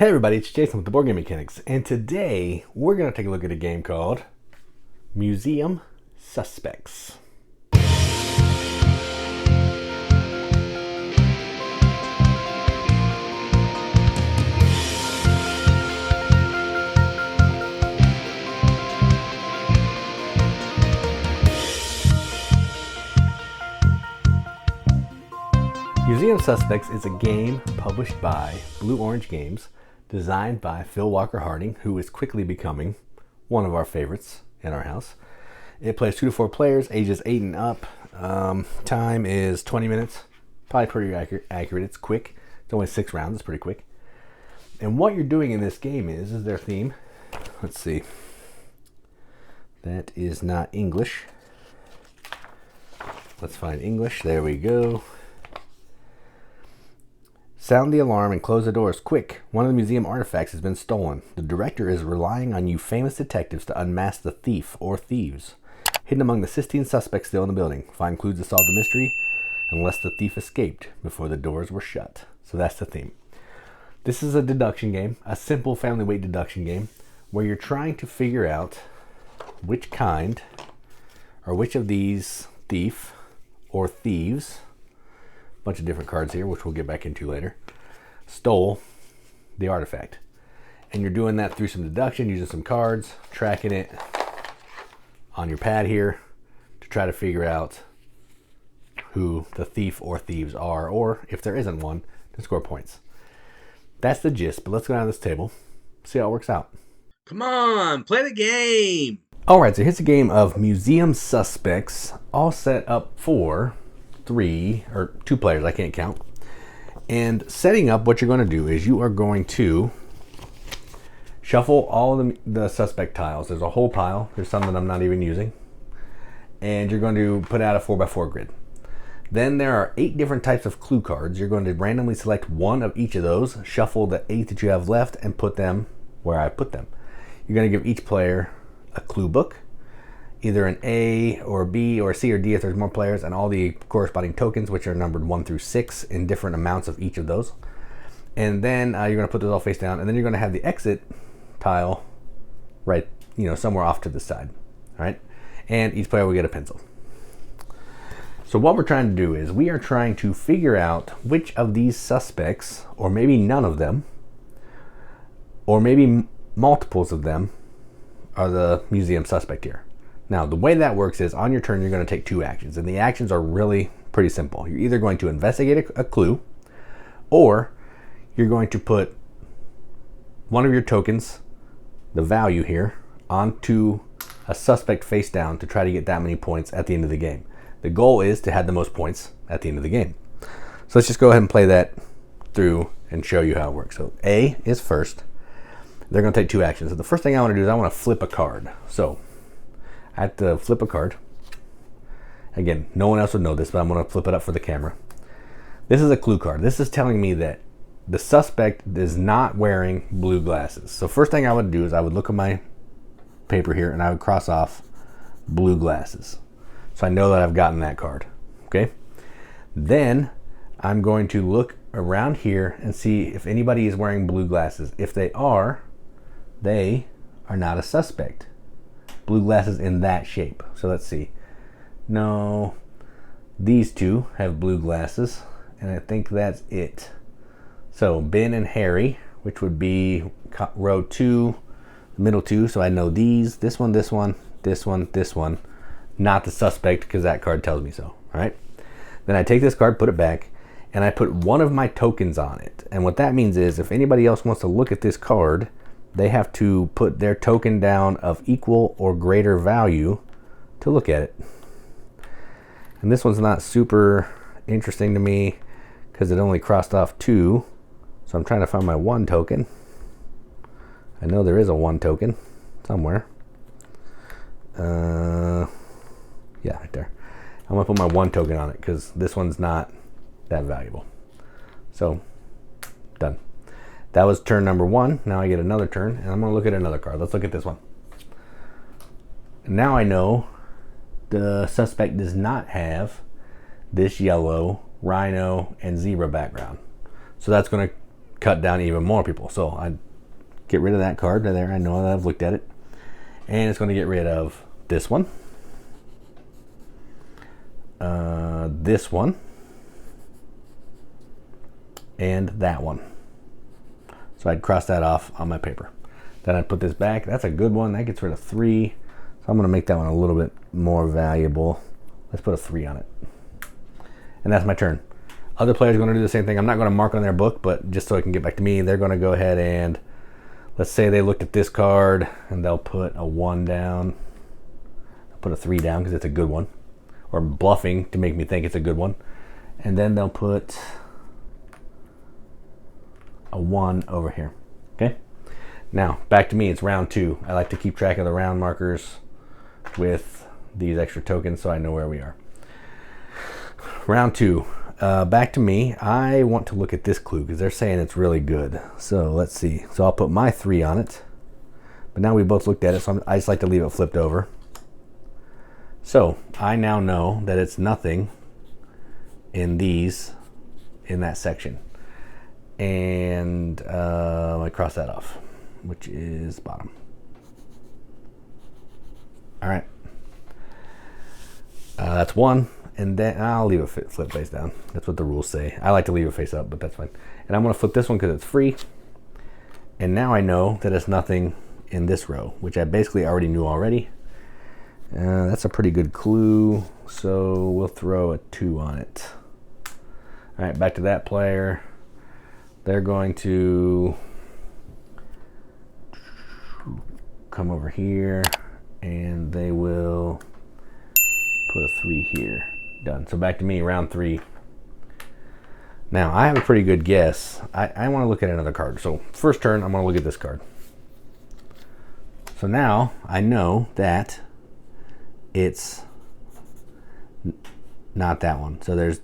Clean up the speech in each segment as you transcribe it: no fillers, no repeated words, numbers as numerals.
Hey everybody, it's Jason with the Boardgame Mechanics, and today we're going to take a look at a game called Museum Suspects. Museum Suspects is a game published by Blue Orange Games, designed by Phil Walker Harding, who is quickly becoming one of our favorites in our house. It plays 2 to 4 players, ages 8 and up. Time is 20 minutes. Probably pretty accurate. It's quick. It's only 6 rounds. It's pretty quick. And what you're doing in this game is their theme. Let's see. That is not English. Let's find English. There we go. Sound the alarm and close the doors quick. One of the museum artifacts has been stolen. The director is relying on you famous detectives to unmask the thief or thieves. Hidden among the Sistine suspects still in the building. Find clues to solve the mystery unless the thief escaped before the doors were shut. So that's the theme. This is a deduction game, a simple family weight deduction game, where you're trying to figure out which kind or which of these thief or thieves, bunch of different cards here, which we'll get back into later, stole the artifact. And you're doing that through some deduction, using some cards, tracking it on your pad here to try to figure out who the thief or thieves are, or if there isn't one, to score points. That's the gist, but let's go down to this table, see how it works out. Come on, play the game! Alright, so here's a game of Museum Suspects, all set up for 2 players, I can't count. And setting up, what you're going to do is you are going to shuffle all of the suspect tiles. There's a whole pile. There's some that I'm not even using. And you're going to put out a 4x4 grid. Then there are 8 different types of clue cards. You're going to randomly select one of each of those, shuffle the 8 that you have left, and put them where I put them. You're going to give each player a clue book, either an A or B or C or D if there's more players, and all the corresponding tokens, which are numbered 1 through 6 in different amounts of each of those. And then you're going to put those all face down, and then you're going to have the exit tile right, somewhere off to the side. All right, and each player will get a pencil. So what we're trying to do is we are trying to figure out which of these suspects, or maybe none of them, or maybe multiples of them, are the museum suspect here. Now, the way that works is on your turn, you're going to take 2 actions, and the actions are really pretty simple. You're either going to investigate a clue, or you're going to put one of your tokens, the value here, onto a suspect face down to try to get that many points at the end of the game. The goal is to have the most points at the end of the game. So let's just go ahead and play that through and show you how it works. So A is first. They're going to take 2 actions. So the first thing I want to do is I want to flip a card. So I have to flip a card. Again, no one else would know this, but I'm going to flip it up for the camera. This is a clue card. This is telling me that the suspect is not wearing blue glasses. So first thing I would do is I would look at my paper here and I would cross off blue glasses. So I know that I've gotten that card. Okay. Then I'm going to look around here and see if anybody is wearing blue glasses. If they are not a suspect. Blue glasses in that shape. So let's see. No, these 2 have blue glasses, and I think that's it. So Ben and Harry, which would be row 2, the middle 2. So I know these, this one, this one, this one, this one, not the suspect because that card tells me so. All right. Then I take this card, put it back, and I put one of my tokens on it. And what that means is if anybody else wants to look at this card, they have to put their token down of equal or greater value to look at it. And this one's not super interesting to me because it only crossed off 2. So I'm trying to find my 1 token. I know there is a 1 token somewhere. Yeah, right there. I'm gonna put my 1 token on it because this one's not that valuable. So, done. That was turn number 1. Now I get another turn, and I'm going to look at another card. Let's look at this one. Now I know the suspect does not have this yellow, rhino, and zebra background. So that's going to cut down even more people. So I get rid of that card right there. I know that I've looked at it. And it's going to get rid of this one, this one, and that one. So I'd cross that off on my paper. Then I'd put this back. That's a good one. That gets rid of 3. So I'm going to make that one a little bit more valuable. Let's put a 3 on it. And that's my turn. Other players are going to do the same thing. I'm not going to mark on their book, but just so it can get back to me, they're going to go ahead and, let's say they looked at this card and they'll put a 1 down. I'll put a 3 down because it's a good one. Or bluffing to make me think it's a good one. And then they'll put a 1 over here. Okay? Now, back to me. It's round 2. I like to keep track of the round markers with these extra tokens so I know where we are. Round 2. Back to me. I want to look at this clue because they're saying it's really good. So let's see. So I'll put my 3 on it. But now we both looked at it, so I just like to leave it flipped over. So I now know that it's nothing in that section. And I cross that off, which is bottom. All right. That's 1. And then I'll leave it flip face down. That's what the rules say. I like to leave it face up, but that's fine. And I'm going to flip this one because it's free. And now I know that it's nothing in this row, which I basically already knew already. That's a pretty good clue. So we'll throw a 2 on it. All right, back to that player. They're going to come over here and they will put a 3 here. Done. So back to me, round 3. Now I have a pretty good guess. I want to look at another card. So first turn, I'm going to look at this card. So now I know that it's not that one. So there's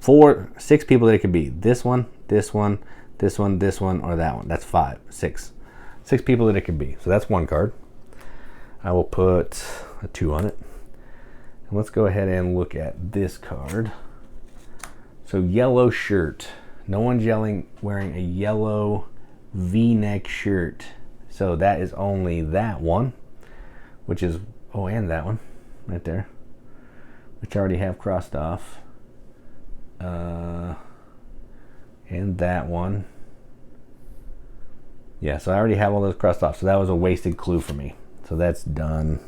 6 people that it could be. This one, this one, this one, this one, or that one. That's 5, 6. 6 people that it could be. So that's one card. I will put a 2 on it. And let's go ahead and look at this card. So yellow shirt. No one's wearing a yellow V-neck shirt. So that is only that one, which is, oh, and that one right there, which I already have crossed off. And that one. Yeah, so I already have all those crossed off. So that was a wasted clue for me. So that's done.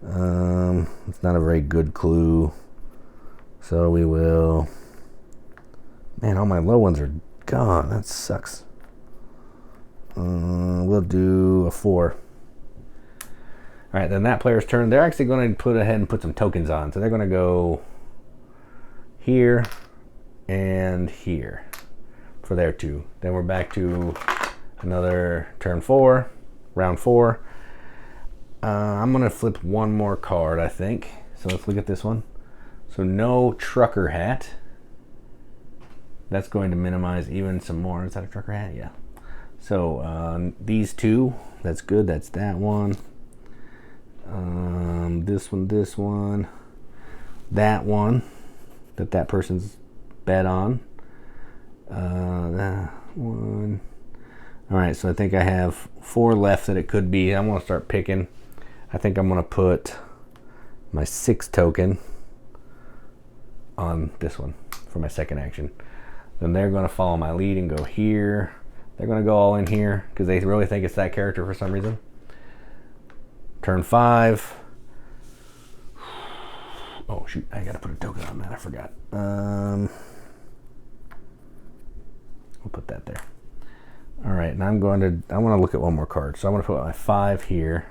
It's not a very good clue. So we will... Man, all my low ones are gone. That sucks. We'll do a 4. All right, then that player's turn. They're actually going to put ahead and put some tokens on. So they're going to go here and here for their 2. Then we're back to another turn 4, round 4. I'm going to flip one more card, I think. So let's look at this one. So no trucker hat. That's going to minimize even some more. Is that a trucker hat? Yeah. So these 2, that's good. That's that one. This one, that one that person's bet on. That one. All right, so I think I have 4 left that it could be. I'm going to start picking. I think I'm going to put my 6 token on this one for my second action. Then they're going to follow my lead and go here. They're going to go all in here because they really think it's that character for some reason. Turn 5. Oh shoot, I got to put a token on that. I forgot. We'll put that there. All right, and I want to look at one more card. So I'm going to put my 5 here.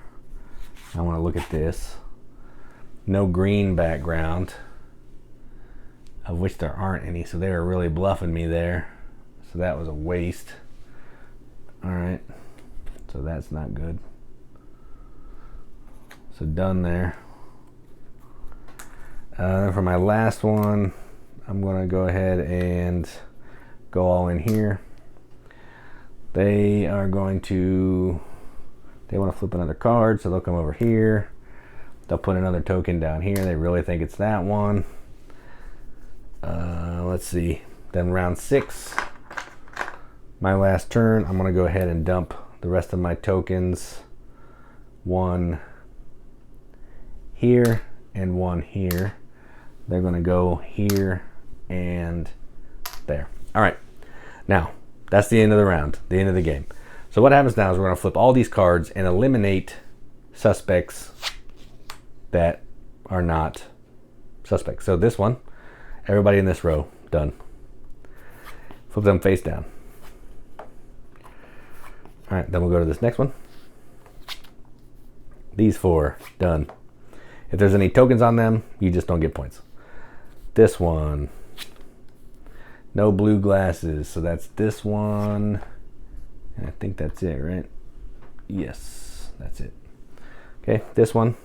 I want to look at this. No green background, of which there aren't any, so they were really bluffing me there. So that was a waste. All right, so that's not good. So done there. For my last one, I'm going to go ahead and go all in here. They are going to, they want to flip another card, so they'll come over here. They'll put another token down here. They really think it's that one. Let's see. Then round 6, My last turn, I'm going to go ahead and dump the rest of my tokens. One here and one here. They're going to go here and there. All right. Now, that's the end of the round, the end of the game. So what happens now is we're going to flip all these cards and eliminate suspects that are not suspects. So this one, everybody in this row, done. Flip them face down. All right, then we'll go to this next one. These four, done. If there's any tokens on them, you just don't get points. This one, no blue glasses, so that's this one. And I think that's it, right? Yes, that's it. Okay, this one,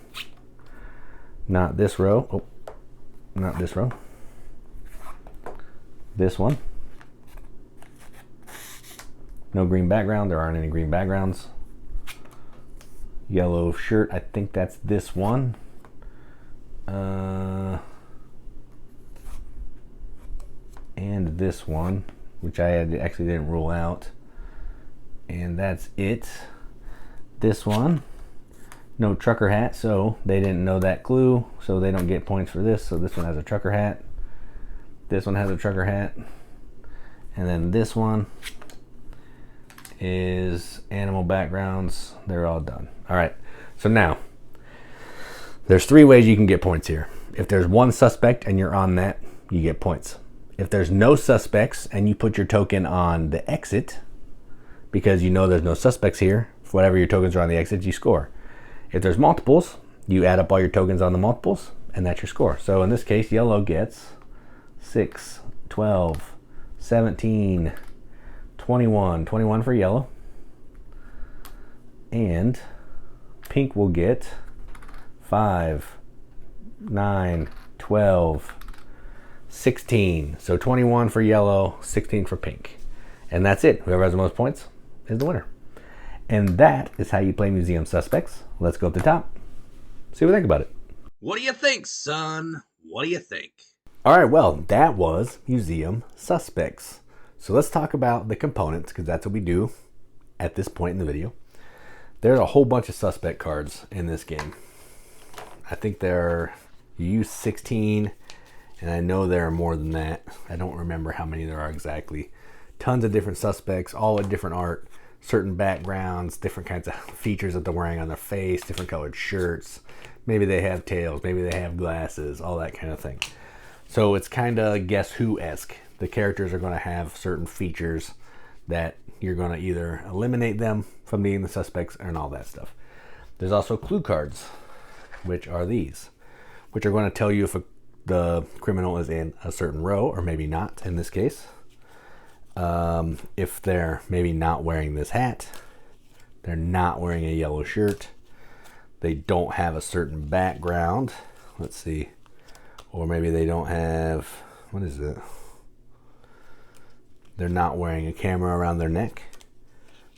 not this row. Oh, not this row. This one. No green background, there aren't any green backgrounds. Yellow shirt, I think that's this one. And this one, which I actually didn't rule out. And that's it. This one, no trucker hat, so they didn't know that clue, so they don't get points for this. So this one has a trucker hat. This one has a trucker hat. And then this one is animal backgrounds. They're all done. All right, so now there's three ways you can get points here. If there's one suspect and you're on that, you get points. If there's no suspects and you put your token on the exit, because you know there's no suspects here, for whatever your tokens are on the exit, you score. If there's multiples, you add up all your tokens on the multiples, and that's your score. So in this case, yellow gets 6, 12, 17, 21. 21 for yellow. And pink will get 5, 9, 12, 16. So 21 for yellow, 16 for pink. And that's it. Whoever has the most points is the winner. And that is how you play Museum Suspects. Let's go up the top. See what we think about it. What do you think, son? What do you think? All right, well, that was Museum Suspects. So let's talk about the components, because that's what we do at this point in the video. There's a whole bunch of suspect cards in this game. I think you use 16, and I know there are more than that. I don't remember how many there are exactly. Tons of different suspects, all with different art, certain backgrounds, different kinds of features that they're wearing on their face, different colored shirts. Maybe they have tails, maybe they have glasses, all that kind of thing. So it's kind of Guess Who-esque. The characters are going to have certain features that you're going to either eliminate them from being the suspects and all that stuff. There's also clue cards, which are these, which are going to tell you if the criminal is in a certain row or maybe not in this case. If they're maybe not wearing this hat, they're not wearing a yellow shirt, they don't have a certain background, let's see, or maybe they don't have, what is it? They're not wearing a camera around their neck,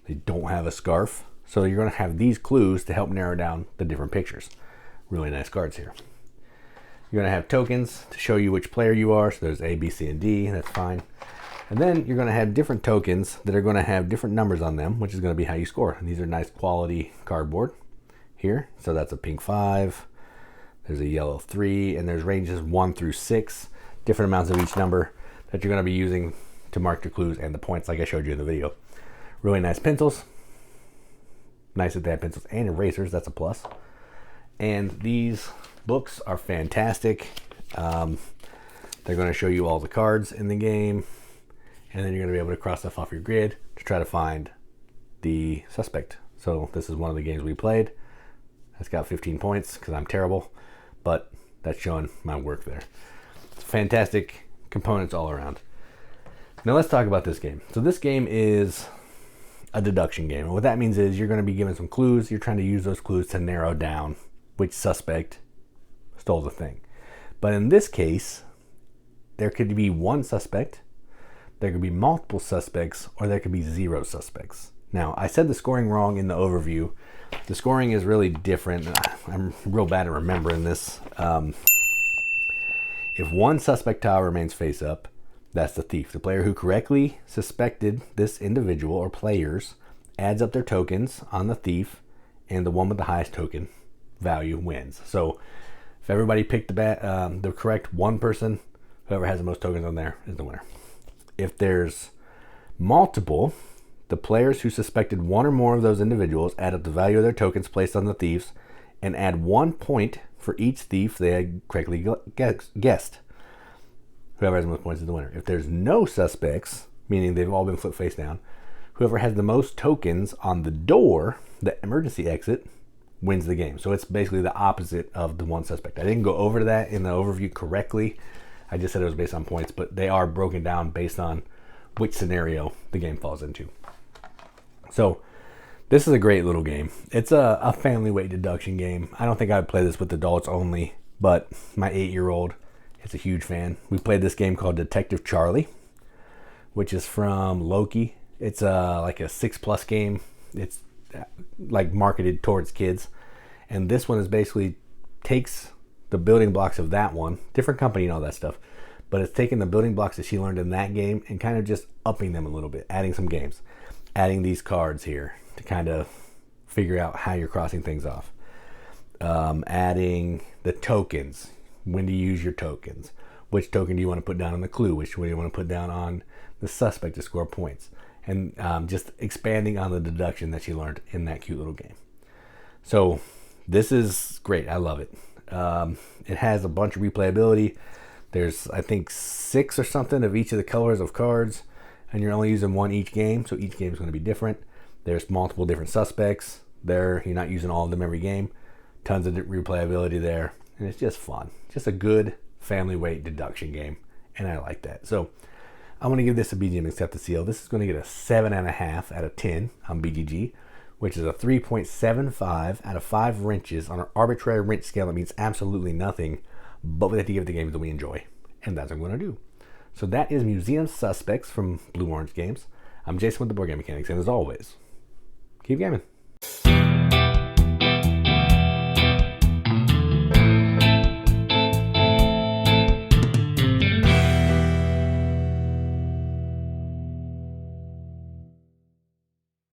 they don't have a scarf. So you're going to have these clues to help narrow down the different pictures. Really nice cards here. You're going to have tokens to show you which player you are. So there's A, B, C, and D. That's fine. And then you're going to have different tokens that are going to have different numbers on them, which is going to be how you score. And these are nice quality cardboard here. So that's a pink 5. There's a yellow 3. And there's ranges 1 through 6. Different amounts of each number that you're going to be using to mark your clues and the points like I showed you in the video. Really nice pencils. Nice that they have pencils and erasers. That's a plus. And these books are fantastic. They're going to show you all the cards in the game, and then you're going to be able to cross stuff off your grid to try to find the suspect. So this is one of the games we played. It's got 15 points because I'm terrible, but that's showing my work there. Fantastic components all around. Now let's talk about this game. So this game is a deduction game. And what that means is you're going to be given some clues. You're trying to use those clues to narrow down which suspect stole the thing. But in this case, there could be one suspect, there could be multiple suspects, or there could be 0 suspects. Now, I said the scoring wrong in the overview. The scoring is really different. I'm real bad at remembering this. If one suspect tile remains face up, That's the thief. The player who correctly suspected this individual or players adds up their tokens on the thief, and the one with the highest token value wins. So if everybody picked the correct one person, whoever has the most tokens on there is the winner. If there's multiple, the players who suspected one or more of those individuals add up the value of their tokens placed on the thieves and add 1 point for each thief they had correctly guessed. Whoever has the most points is the winner. If there's no suspects, meaning they've all been flipped face down, whoever has the most tokens on the door, the emergency exit, wins the game. So it's basically the opposite of the one suspect. I didn't go over that in the overview correctly. I just said it was based on points, but they are broken down based on which scenario the game falls into. So this is a great little game. It's a family weight deduction game. I don't think I would play this with adults only, but my 8-year-old is a huge fan. We played this game called Detective Charlie, which is from Loki. It's like a 6+ game. It's like marketed towards kids. And this one is basically takes the building blocks of that one, different company and all that stuff, but it's taking the building blocks that she learned in that game and kind of just upping them a little bit, adding some games, adding these cards here to kind of figure out how you're crossing things off, adding the tokens, when to use your tokens, which token do you want to put down on the clue, which one do you want to put down on the suspect to score points, and just expanding on the deduction that she learned in that cute little game. So this is great. I love it. It has a bunch of replayability. There's, I think, 6 or something of each of the colors of cards, and you're only using one each game, so each game is going to be different. There's multiple different suspects there. You're not using all of them every game. Tons of replayability there, and it's just fun. Just a good family weight deduction game, and I like that. So I'm going to give this a BGM Accept the Seal. This is going to get a 7.5 out of 10 on BGG, which is a 3.75 out of 5 wrenches on an arbitrary wrench scale. That means absolutely nothing, but we have to give the games that we enjoy, and that's what I'm going to do. So that is Museum Suspects from Blue Orange Games. I'm Jason with the Boardgame Mechanics, and as always, keep gaming.